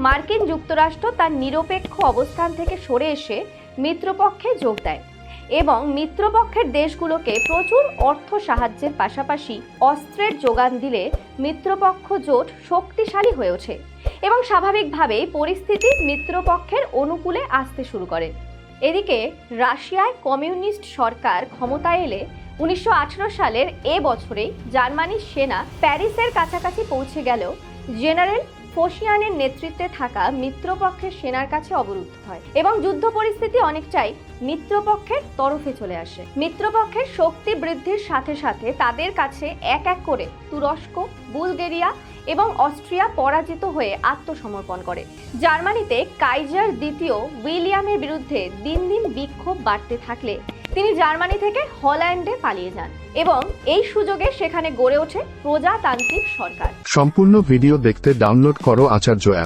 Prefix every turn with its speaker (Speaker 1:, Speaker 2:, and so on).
Speaker 1: মার্কিন যুক্তরাষ্ট্র তার নিরপেক্ষ অবস্থান থেকে সরে এসে মিত্রপক্ষে যোগ দেয় এবং মিত্রপক্ষের দেশগুলোকে প্রচুর অর্থ সাহায্যের পাশাপাশি অস্ত্রের যোগান দিলে মিত্রপক্ষ জোট শক্তিশালী হয়ে ওঠে এবং স্বাভাবিকভাবেই পরিস্থিতি মিত্রপক্ষের অনুকূলে আসতে শুরু করে। এদিকে রাশিয়ায় কমিউনিস্ট সরকার ক্ষমতায় এলে 1918 সালের বছরেই জার্মানির সেনা প্যারিসের কাছাকাছি পৌঁছে গেলেও জেনারেল ফোশিয়ানের নেতৃত্বে থাকা মিত্রপক্ষের সেনার কাছে অবরুদ্ধ হয় এবং যুদ্ধ পরিস্থিতি অনেকটাই মিত্রপক্ষের তরফে চলে আসে। মিত্রপক্ষের শক্তি বৃদ্ধির সাথে সাথে তাদের কাছে এক এক করে তুরস্ক, বুলগেরিয়া এবং অস্ট্রিয়া পরাজিত হয়ে আত্মসমর্পণ করে। জার্মানিতে কাইজার দ্বিতীয় উইলিয়ামের বিরুদ্ধে দিন দিন বিক্ষোভ বাড়তে থাকলে তিনি জার্মানি থেকে হল্যান্ডে পালিয়ে যান এবং এই সুযোগে সেখানে গড়ে ওঠে প্রজাতান্ত্রিক সরকার।
Speaker 2: সম্পূর্ণ ভিডিও দেখতে ডাউনলোড করো আচার্য অ্যাপ।